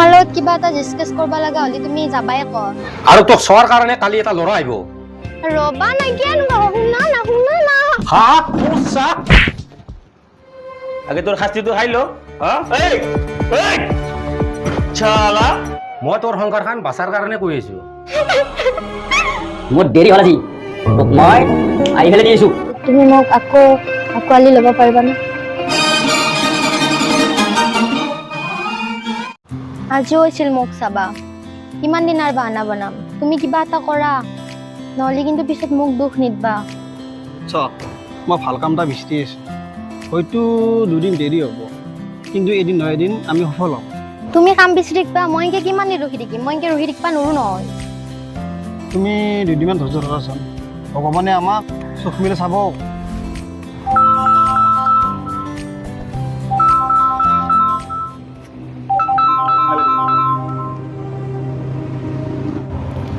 তোমাৰ লগত কিবা এটা ডিসকাস কৰবা লাগা হলি তুমি যাবাই ক আৰু তোক চোৱাৰ কাৰণে কালি এটা ল'ৰা আহিব ৰবা না কিয় শুনা না হা কোছা আগে তোৰ শাস্তিটো খাই ল এই এই চালা মই তোৰ সংসাৰখন বাঁচাৰ কাৰণে কৈ আছো মোৰ দেৰি হ'ল আজি তোক মই আহি ফেলে দিছো তুমি মোক আকৌ আকোৱালি ল'ব পাৰিবা না আজি হৈছিল মোক চাবা কিমান দিন আৰু বাহানা বনাম তুমি কিবা এটা কৰা নহ'লে কিন্তু পিছত মোক দুখ নিদবা মই ভাল কাম এটা বিচাৰি আছো হয়তো দুদিন দেৰি হ'ব কিন্তু এদিন নহয় এদিন আমি সফল হ'ম তুমি কাম বিচাৰি থাকিবা মই এনকে কিমান দিন ৰখি থাকিম মই এনকে ৰখি থাকিবা নোৱাৰো নহয় তুমি দুদিনমান ধৈৰ্য ধৰাচোন ভগৱানে আমাক চকু মেলি চাব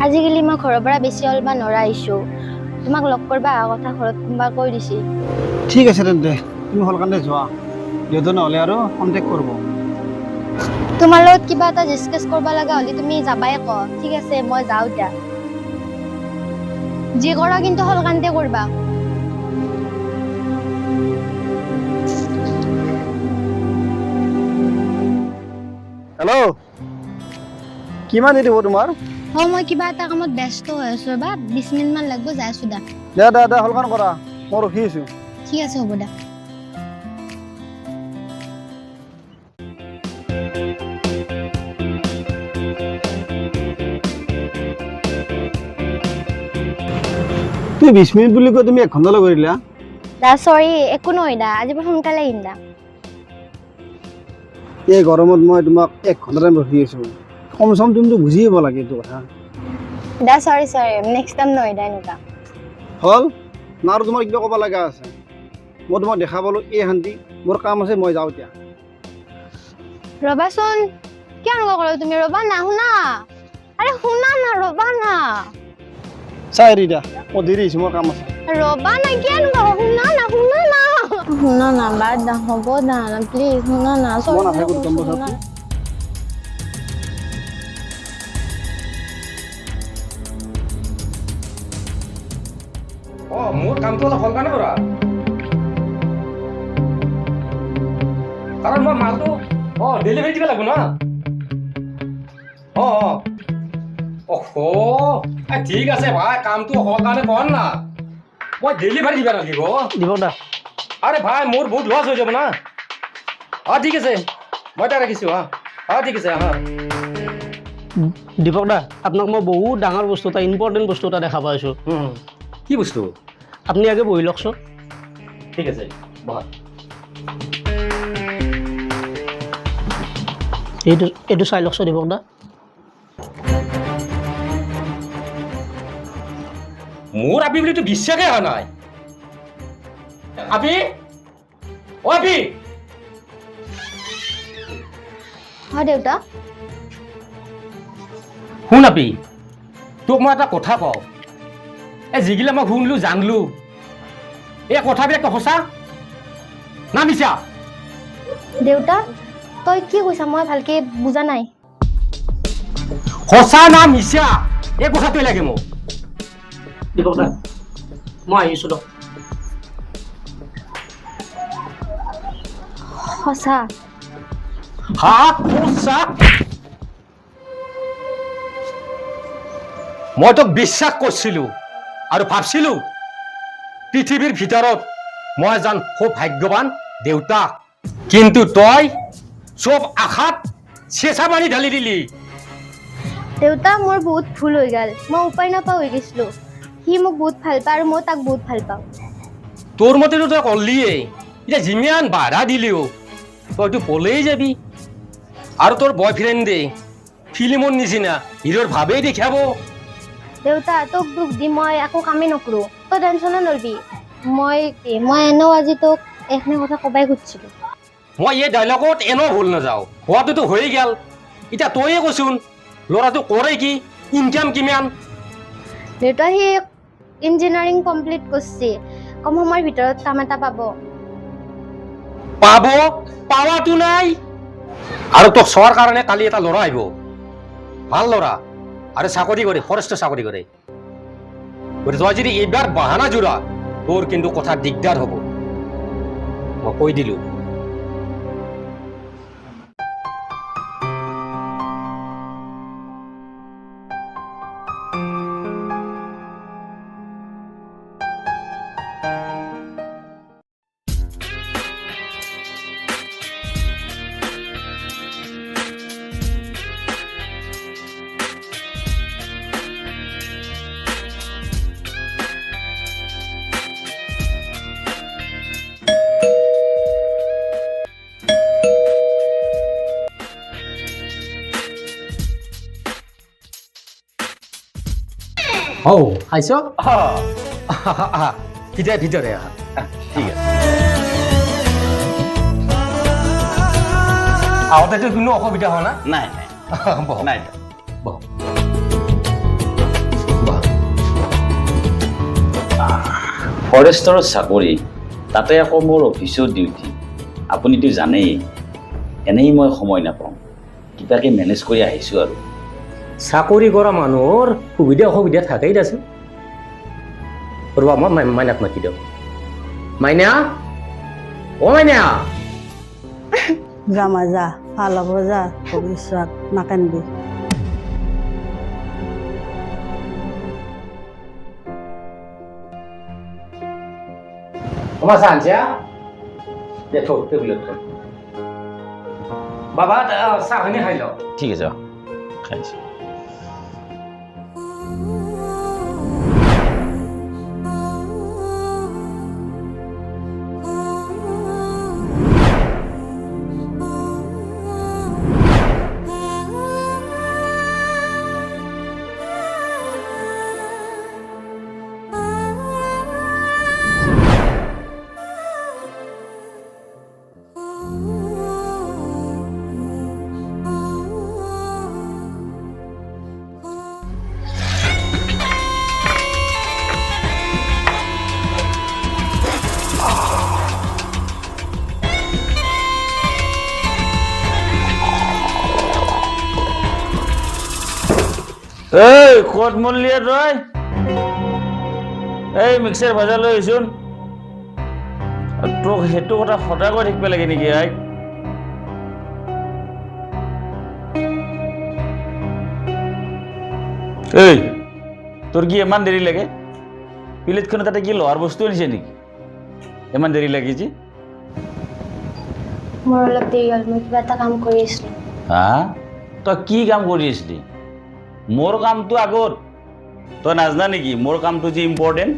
আজিকালি মই ঘৰৰ পৰা বেছি অলপ নৰা আহিছো তোমাক লগ কৰবা অহা কথা ঘৰত কোনোবা কৈ দিছে ঠিক আছে তেন্তে তুমি সোনকালে যোৱা দেউতা নহ'লে আৰু কণ্টেক্ট কৰিব তোমাৰ লগত কিবা এটা ডিসকাস কৰবা লাগা হলি তুমি যাবাই ক ঠিক আছে মই যাওঁ এতিয়া যি কৰা কিন্তু হলকান্তে কৰবা হেল্ল' কিমান দেৰি হ'ব তোমাৰ মই কিবা এটা কামত ব্যস্ত হৈ আছো বা 20 মিনিট মান লাগব যাই আছো দে সোনকালে কৰা মই ৰখি আছো ঠিক আছে হ'ব দা তুমি 20 মিনিট বুলি কৈ তুমি 1 ঘণ্টালৈ কৰিলা সৰি একো নহয় দা আজি পৰা সোনকালে আহিম দা এই গৰমত মই তোমাক 1 ঘণ্টা টাইম ৰখি আছো কম চম তুমিতো বুজি আহিব লাগে এইটো কথা দা সৰি নেক্সট টাইম নহয় দা এনেকা হ'ল না আৰু তোমাৰ কিবা ক'ব লগা আছে মই তোমাক দেখা পালোঁ এই শান্তি মোৰ কাম আছে মই যাওঁ এতিয়া ৰবাচোন কিয় এনেকুৱা কৰা তুমি ৰবা না শুনা আৰে শুনা না ৰবা না চাই ৰিদা মই দেৰি হৈছে মোৰ কাম আছে ৰবা না কিয় এনেকুৱা শুনা না বাদ দা হ'ব দা প্লিজ শুনা না মই নাথাকোঁ গম পাইছা মোৰ কামটো অলপ সোনকালে কৰা কাৰণ মই মালটো ডেলিভাৰী দিব লাগিব না ঠিক আছে ভাই কামটো সোনকালে কৰ না মই ডেলিভাৰী দিব লাগিব দিব দা আরে ভাই মোর বহুত লস হয়ে যাবে না ঠিক আছে মই এটা রাখিছো ঠিক আছে দীপক দা আপোনাক মই বহুত ডাঙৰ বস্তু এটা ইম্পৰ্টেণ্ট বস্তু এটা দেখা পাইছো কি বস্তু আপুনি আগে বহি লওকচোন ঠিক আছে বহা এইটো চাই লওকচোন দীপক দা মোর আপনি বলে তো বিশ্বাসে হয় নাই আপি আপি দেউতা শুন আপি তোক মই এটা কথা কওঁ যিগিলা মই শুনলো জানলো এই কথাবিলাক সঁচা না মিছা দেউতা তই কি কৈছা মই ভালকে বুজা নাই সঁচা না মিছা এই কথাটোৱে লাগে মোক দীপক দা মই আহিছোঁ দিয়ক সঁচা সঁচা মই তোক বিশ্বাস কৰিছিলো আৰু ভাবছিলো পৃথিৱীৰ ভিতৰত মই এজন সৌভাগ্যৱান দেউতা কিন্তু তই চব আশাত চেঁচা মাৰি ঢালি দিলি দেউতা মোৰ বহুত ভুল হৈ গ'ল মই উপায় নাপাওঁ হৈ গৈছিলো সি মোক বহুত ভাল পায় আৰু মই তাক বহুত ভাল পাওঁ তোৰ মতেতো তই কলিয়ে এতিয়া যিমান বাধা দিলিও তইতো পলেই যাবি আৰু তোৰ বয়ফ্ৰেণ্ডে ফিল্মৰ নিচিনা হিৰোৰ ভাৱেই দেখাব দেউতা তোক দুখ দি মই একো কামেই নকৰোঁ তই টেনশ্যনে নলবি মই এনেও আজি তোক এইখিনি কথা কবাই খুজিছিলোঁ মই এই ডাইলগত এনেও ভুল নাযাওঁ হোৱাটোতো হৈয়ে গেল এতিয়া তয়ে কচোন ল'ৰাটো কৰে কি ইনকাম কিমান দেউতা সি ইঞ্জিনিয়াৰিং কমপ্লিট কৰিছে কম সময়ৰ ভিতৰত কাম এটা পাব পাব পাৱাটো নাই আৰু তোক চোৱাৰ কাৰণে কালি এটা ল'ৰা আহিব, ভাল ল'ৰা, আৰু চাকৰি কৰে, ফৰেষ্টৰ চাকৰি কৰে। গতিকে তই যদি এইবাৰ বাহানা জোৰা, তোৰ কিন্তু কথা দিগদাৰ হ'ব, মই কৈ দিলোঁ। ও আইছ ভিতরে ভিতরে ঠিক আছে আওতে তো কোনো অসুবিধা হয় না নাই নাই বহ নাই বহ বহ ফৰেষ্টৰ চাকৰি তাতে আকৌ মোৰ অফিচৰ ডিউটি আপুনিতো জানেই এনেই মই সময় নাপাওঁ কিবাকে মেনেজ কৰি আহিছোঁ আৰু চাকৰি কৰা মানুহৰ সুবিধা অসুবিধা থাকেই দেচোন ৰবা মই মাইনাক মাতি দিওঁ মাইনা অ মাইনা যা মা যা ভাল হ'ব যা ভৱিষ্যত নাকান্দিবি তোমার সানছা দেখো টেবিলত থ বাবা চাহনি খাই লও ঠিক আছে খাইছোঁ এই ক'ত মল্লিয়া তই এই মিক্সাৰ ভাজা লৈ আহিছোন তোক সেইটো কথা সদায় কৈ থাকিব লাগে নেকি আই এই তোৰ কি ইমান দেৰি লাগে প্লেটখনত তাতে কি লোহাৰ বস্তু আনিছে নেকি ইমান দেৰি লাগে যি মোৰ অলপ দেৰি হ'ল মই কিবা এটা কাম কৰি আছিলোঁ হা তই কি কাম কৰি আছিলি মোৰ কামটো আগত তই নাজানা নেকি মোৰ কামটো যে ইম্পৰ্টেণ্ট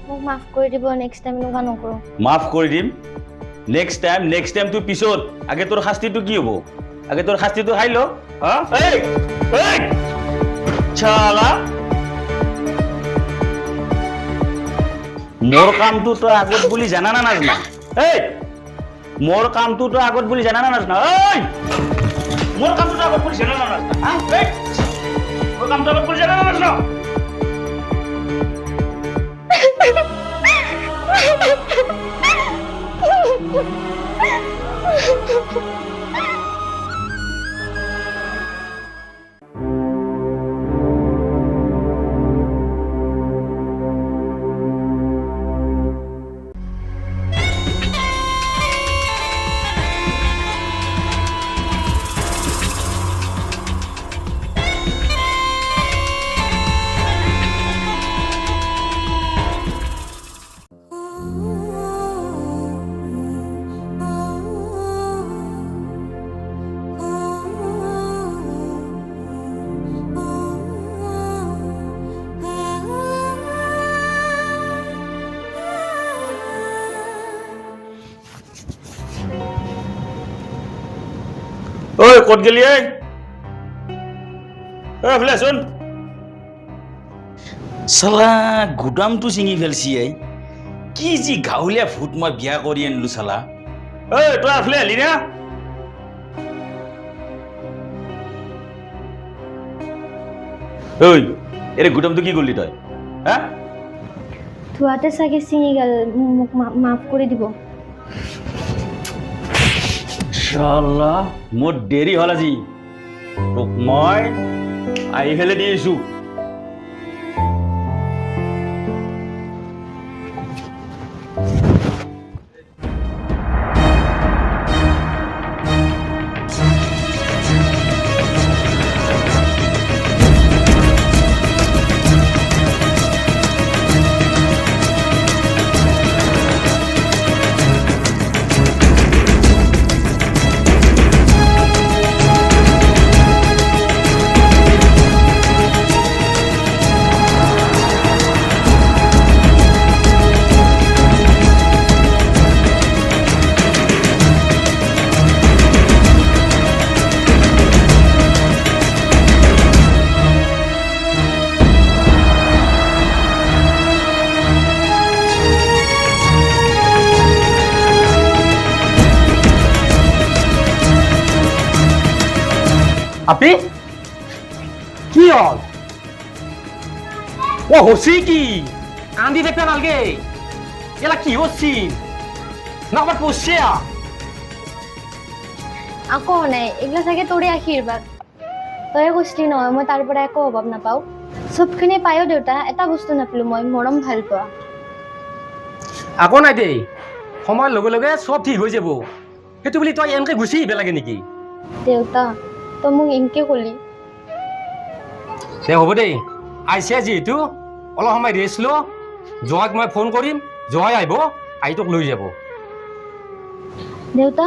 মোক মাফ কৰি দিব নেক্সট টাইম এনেকুৱা নকৰোঁ মাফ কৰি দিম নেক্সট টাইম তোৰ পিছত আগে তোৰ শাস্তিটো কি হ'ব আগে তোৰ শাস্তিটো খাই ল হা এই এই চালা মোৰ কামটো তই আগত বুলি জানা না নাজানা এই মোৰ কামটো তই আগত বুলি জানা না নাজানা এই মোৰ কামটো তই আগত বুলি জানা না নাজানা হা এই মোৰ কামটো আগত বুলি জানা না নাজানা ঐ ক'ত গেলি এই এইফালে চোন চালা গুদামটো ছিঙি ফেলছি এই কি যি গাঁৱলীয়া ভূত মই বিয়া কৰি আনিলো চালা ঐ তই এইফালে আহিলি না ঐ এৰে গুদামটো কি কৰিলি তই হা ধোৱাতে চাগে ছিঙি গ'ল মোক মাফ কৰি দিব ইনশাআল্লাহ মোৰ দেৰি হ'ল আজি তোক মই আহি ফেলে দি আছো আপি কি হল ও হসি কি কান্দি দেখতে নালগে এলা কি হচ্ছি না আবার পড়ছে আকৌ নাই এগুলা চাগে তোৰে আশীৰ্বাদ তয়ে কৈছিলি নহয় মই তাৰ পৰা একো অভাৱ নাপাওঁ চবখিনি পায়ো দেউতা এটা বস্তু নাপালো মই মৰম ভাল পোৱা আকৌ নাই দেই সময়ৰ লগে লগে সব ঠিক হৈ যাব সেইটো বুলি তই এনেকে গুচি আহিব লাগে নেকি দেউতা তই মোক ইনকে কলি দে হ'ব দেই আহিছে যিহেতু অলপ সময় ৰেষ্ট ল জয়াক মই ফোন কৰিম জয় আহিব আহি তোক লৈ যাব দেউতা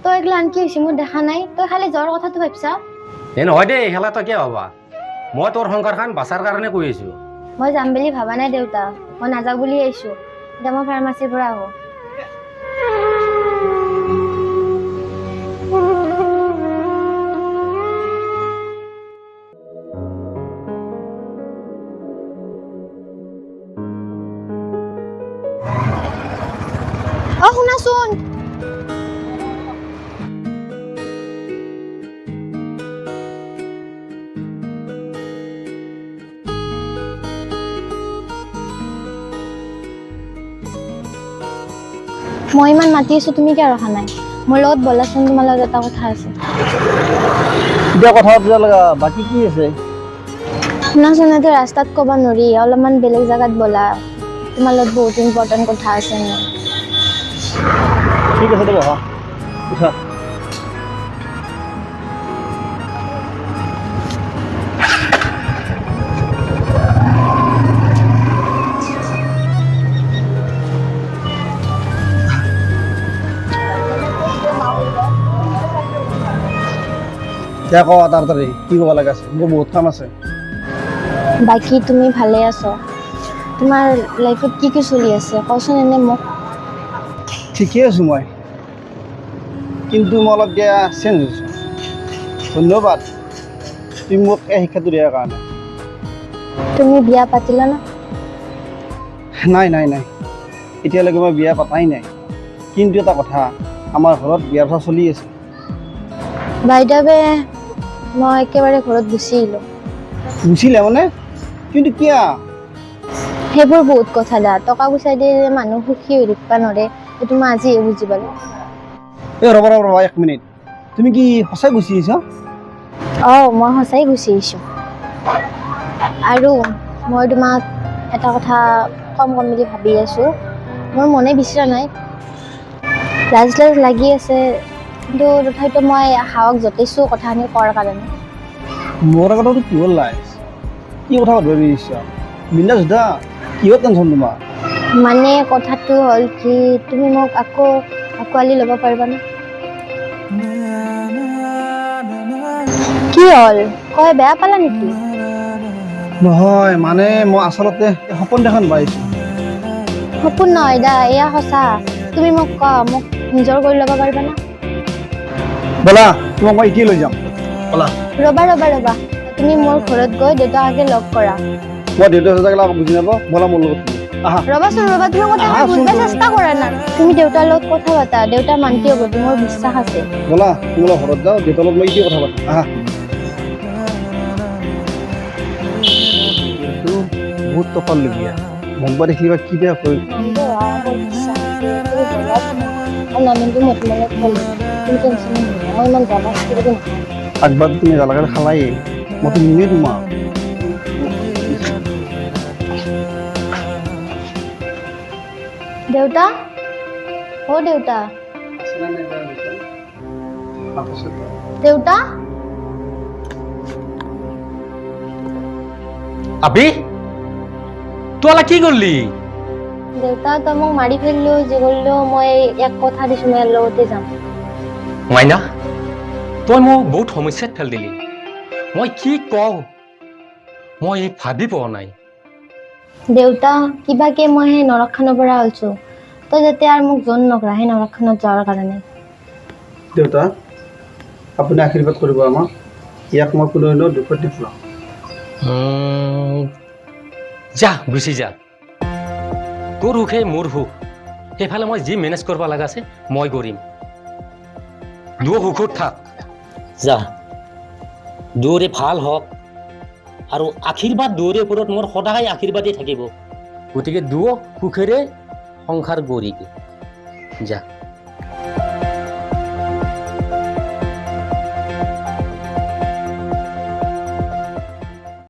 তই এগুলা আনকি আহিছে মোৰ দেখা নাই তই খালি জ্বৰ কথাটো ভাবছা এই নহয় দেই খেলা তই কিয় ভাবা মই তোৰ সংসাৰখন বাচাৰ কাৰণে কৈ আছো মই যাম বুলি ভাবা নাই দেউতা মই নাযাওঁ বুলি আহিছো এতিয়া মই ফাৰ্মাচীৰ পৰা আহোঁ অ শুনাচোন মই ইমান মাতি আছো তুমি কিয় ৰখা নাই মোৰ লগত বলাচোন তোমাৰ লগত এটা কথা আছে এতিয়া কথা পাতিব লগা বাকী কি আছে শুনাচোন এতিয়া ৰাস্তাত ক'ব নোৱাৰি অলপমান বেলেগ জেগাত ব'লা তোমাৰ লগত বহুত ইম্পৰ্টেণ্ট কথা আছে মোৰ ঠিক আছে দে বহা উঠা এতিয়া ক তাড়াতাড়ি কি ক'ব লগা আছে মোৰ বহুত কাম আছে বাকী তুমি ভালে আছো তোমাৰ লাইফত কি কি চলি আছে কচোন এনে মোক ঠিকেই আছোঁ মই কিন্তু মই অলপ দিয়া চেঞ্জ হৈছোঁ ধন্যবাদ তুমি মোক এই শিক্ষাটো দিয়াৰ কাৰণে তুমি বিয়া পাতিলা না নাই নাই নাই এতিয়ালৈকে মই বিয়া পতাই নাই কিন্তু এটা কথা আমাৰ ঘৰত বিয়াৰ কথা চলি আছে বাইদেৱে মই একেবাৰে ঘৰত গুচি আহিলোঁ গুচিলে মানে কিন্তু কিয় সেইবোৰ বহুত কথা দা টকা পইচা দি মানুহ সুখী হৈ থাকিব নোৱাৰে সেইটো মই আজিহে বুজি পালোঁ এই ৰ'বা ৰ'বা ৰ'বা 1 মিনিট তুমি কি সঁচাই গুচি আহিছা অঁ মই সঁচাই গুচি আহিছোঁ আৰু মই তোমাক এটা কথা কম বুলি ভাবি আছোঁ মোৰ মনে বিচৰা নাই লাজ লাজ লাগি আছে কিন্তু তথাপিতো মই সাহস জতাইছোঁ কথাখিনি কোৱাৰ কাৰণে মোৰ আগতো কিহৰ লাজ কি কথা পাতিব বিচাৰিছা বিন্দাছ সোধা কিহৰ টেনশ্যন তোমাৰ মানে কথাটো হ'ল কি তুমি মোক আকৌ আঁকোৱালি ল'ব পাৰিবানে কি হ'ল কয় বেয়া পালা নেকি নহয় মানে মই আচলতে সপোন দেখান পাইছোঁ সপোন নহয় দা এয়া সঁচা তুমি মোক মোক নিজৰ কৰি ল'ব পাৰিবানে ব'লা তোমাক মই এতিয়াই লৈ যাম ব'লা ৰ'বা ৰ'বা ৰ'বা তুমি মোৰ ঘৰত গৈ দেউতাকে লগ কৰা মই দেউতা সজাগলা বুজি নাপাওঁ ব'লা মোৰ লগত আহা ৰ'বাচোন ৰ'বা তুমি কথা বুজিব চেষ্টা কৰা না তুমি দেউতাৰ লগত কথা পাতা দেউতাৰ মান্তি হ'ব মোৰ বিশ্বাস আছে ব'লা তুমি অলপ ঘৰত যাওঁ দেউতাৰ লগত মই এতিয়াই কথা পাতিম আহা এইটো বহুত টপালগীয়া মনবা দেখিবা কি বেয়া কৰি নামিনটো মত মনত তুমি টেনশ্যন নল'বা মই ইমান জ্বালা কৰিব নাখাওঁ আগবাৰ তুমি জালাগাৰ খালাই মইতো নিমেই তোমাক দেউতা অ' দেউতা দেউতা আবি তোলা কি করলি দেউতা তই মোক মাৰি ফেলিলেও যি কৰিলেও মই এক কথা দিছোঁ মই ইয়াৰ লগতে যাম মাইনা তই মোক বহুত সমস্যাত ঠেল দিলি মই কি কওঁ মই ভাবি পোৱা নাই দেউতা কিবাকে মই সেই নৰকখানৰ পৰা ওলছোঁ তই যাতে আৰু মোক জোন নকৰা সেই নৰকখানত যোৱাৰ কাৰণে দেউতা আপুনি আশীৰ্বাদ কৰিব আমাক ইয়াক মই কোনো দিনো দুখত নেপেলাওঁ যা গুচি যা তোৰ সুখে মোৰ সুখ সেইফালে মই যি মেনেজ কৰিব লগা আছে মই কৰিম দুয়ো সুখত থাক যা দুয়োৰে ভাল হওক আৰু আশীৰ্বাদ দুয়োৰে ওপৰত মোৰ সদায় আশীৰ্বাদেই থাকিব গতিকে দুয়ো সুখেৰে সংসাৰ গঢ়ি যা